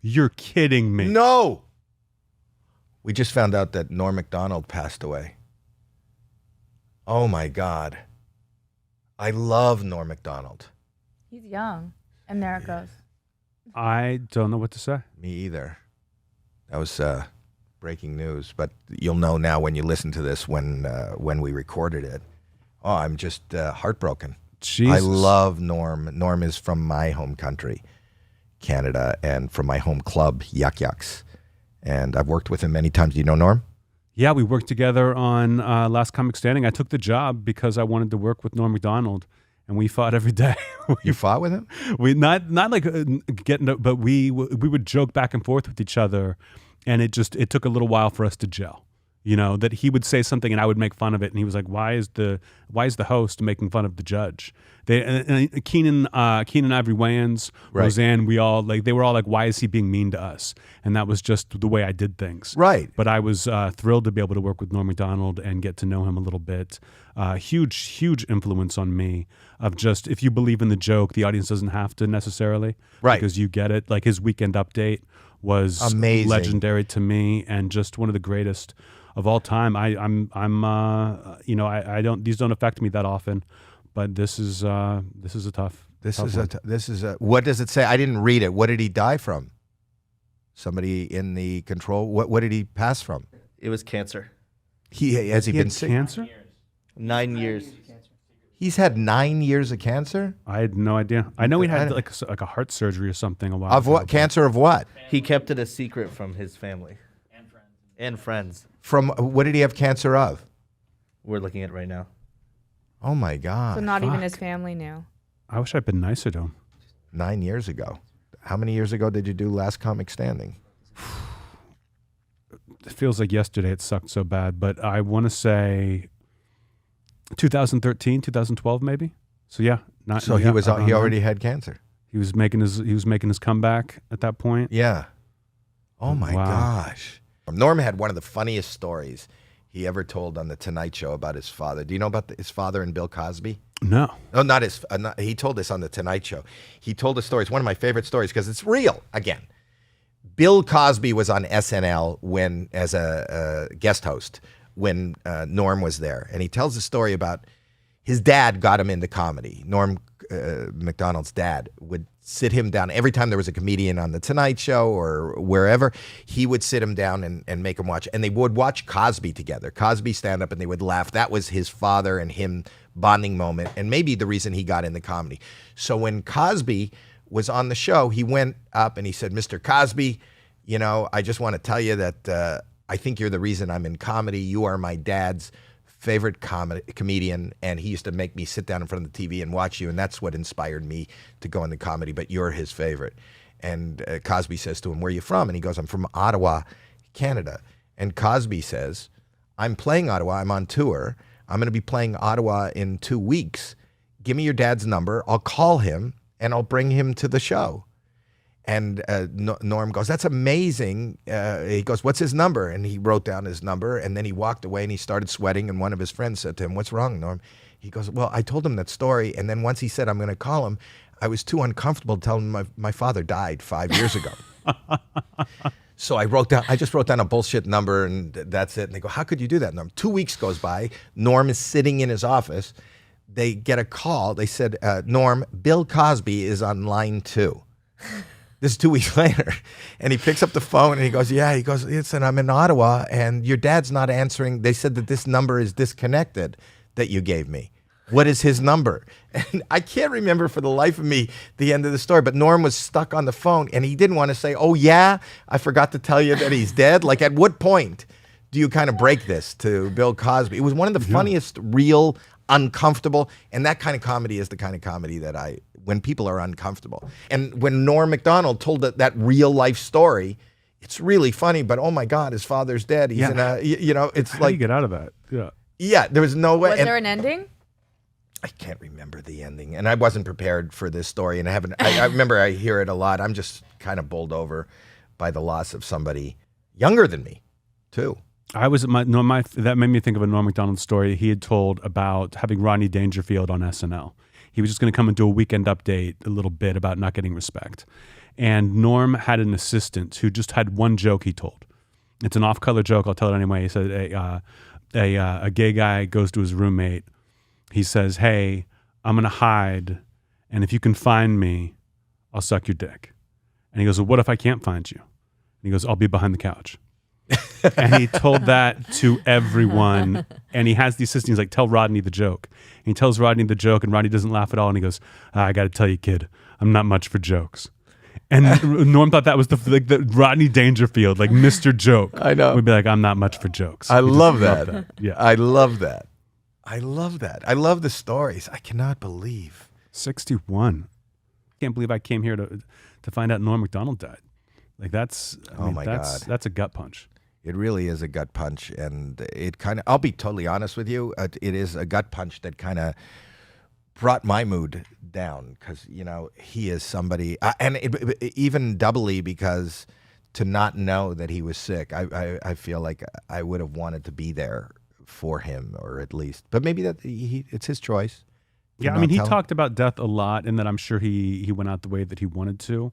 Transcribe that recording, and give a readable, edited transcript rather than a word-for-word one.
You're kidding me. No. We just found out that Norm MacDonald passed away. Oh, my God. I love Norm MacDonald. He's young. And there it goes. I don't know what to say. Me either. That was breaking news, but you'll know now when you listen to this when we recorded it. Oh, I'm just heartbroken. Jesus. I love Norm. Norm is from my home country, Canada, and from my home club, Yuck Yucks. And I've worked with him many times. Do you know Norm? Yeah, we worked together on Last Comic Standing. I took the job because I wanted to work with Norm MacDonald, and we fought every day. You fought with him? We not like getting, but we would joke back and forth with each other, and it took a little while for us to gel. You know, that he would say something and I would make fun of it, and he was like, "Why is the host making fun of the judge?" Keenan Ivory Wayans, right. Roseanne, they were all like, "Why is he being mean to us?" And that was just the way I did things. Right. But I was thrilled to be able to work with Norm MacDonald and get to know him a little bit. Huge influence on me of just, if you believe in the joke, the audience doesn't have to necessarily, right? Because you get it. Like his Weekend Update was amazing, legendary to me, and just one of the greatest of all time. I don't. These don't affect me that often, but this is a tough. What does it say? I didn't read it. What did he die from? Somebody in the control. What did he pass from? It was cancer. Has he been sick? Cancer? 9 years. He's had 9 years of cancer? I had no idea. I know he had like a heart surgery or something a while ago. Of what? Cancer of what? He kept it a secret from his family. And friends. From what did he have cancer of? We're looking at it right now. Oh, my God. So not even his family knew. I wish I'd been nicer to him. 9 years ago. How many years ago did you do Last Comic Standing? It feels like yesterday. It sucked so bad, but I want to say 2013, 2012 maybe. So yeah, he already had cancer. He was making his comeback at that point. Yeah. Oh my gosh. Norm had one of the funniest stories he ever told on the Tonight Show about his father. Do you know about his father and Bill Cosby? No. No, not his. He told this on the Tonight Show. He told a story. It's one of my favorite stories because it's real. Again, Bill Cosby was on SNL as a guest host when Norm was there, and he tells a story about his dad got him into comedy. Norm MacDonald's dad would sit him down every time there was a comedian on the Tonight Show or wherever. He would sit him down and make him watch, and they would watch Cosby together. Cosby stand up, and they would laugh. That was his father and him bonding moment, and maybe the reason he got into comedy. So when Cosby was on the show, he went up and he said, "Mr. Cosby, you know, I just want to tell you that I think you're the reason I'm in comedy. You are my dad's favorite comedian, and he used to make me sit down in front of the TV and watch you, and that's what inspired me to go into comedy, but you're his favorite." And Cosby says to him, "Where are you from?" And he goes, "I'm from Ottawa, Canada." And Cosby says, "I'm playing Ottawa. I'm on tour. I'm going to be playing Ottawa in 2 weeks. Give me your dad's number. I'll call him, and I'll bring him to the show." And Norm goes, "That's amazing." He goes, "What's his number?" And he wrote down his number, and then he walked away and he started sweating. And one of his friends said to him, "What's wrong, Norm?" He goes, "Well, I told him that story. And then once he said, I'm going to call him, I was too uncomfortable to tell him my father died 5 years ago." So I just wrote down a bullshit number, and that's it. And they go, "How could you do that, Norm?" 2 weeks goes by. Norm is sitting in his office. They get a call. They said, "Norm, Bill Cosby is on line 2. This is 2 weeks later, and he picks up the phone and he goes, "Yeah," he goes, "Listen, I'm in Ottawa and your dad's not answering. They said that this number is disconnected that you gave me. What is his number?" And I can't remember for the life of me the end of the story, but Norm was stuck on the phone and he didn't want to say, "Oh yeah, I forgot to tell you that he's dead." Like, at what point do you kind of break this to Bill Cosby? It was one of the funniest, real, uncomfortable, and that kind of comedy is the kind of comedy that when people are uncomfortable. And when Norm MacDonald told that real life story, it's really funny, but oh my God, his father's dead. He's in a, it's How like, do you get out of that? Yeah. Yeah, there was no way. Was there an ending? I can't remember the ending, and I wasn't prepared for this story, and I remember I hear it a lot. I'm just kind of bowled over by the loss of somebody younger than me, too. That made me think of a Norm MacDonald story he had told about having Rodney Dangerfield on SNL. He was just going to come and do a weekend update, a little bit about not getting respect. And Norm had an assistant who just had one joke he told. It's an off-color joke. I'll tell it anyway. He said a gay guy goes to his roommate. He says, "Hey, I'm going to hide, and if you can find me, I'll suck your dick." And he goes, "Well, what if I can't find you?" And he goes, "I'll be behind the couch." And he told that to everyone. And he has the assistant. He's like, "Tell Rodney the joke." And he tells Rodney the joke, and Rodney doesn't laugh at all. And he goes, "I got to tell you, kid, I'm not much for jokes." And Norm thought that was the Rodney Dangerfield, like Mr. Joke. I know. Would be like, "I'm not much for jokes." I He just love loved that. Yeah. I love that. I love that. I love the stories. I cannot believe. 61. Can't believe I came here to find out Norm MacDonald died. Like that's, God. That's a gut punch. It really is a gut punch, and it kind of, I'll be totally honest with you, it is a gut punch that kind of brought my mood down, because, you know, he is somebody, and even doubly because to not know that he was sick, I feel like I would have wanted to be there for him, or at least, but maybe that it's his choice. Yeah, I mean, he talked about death a lot, and that I'm sure he went out the way that he wanted to.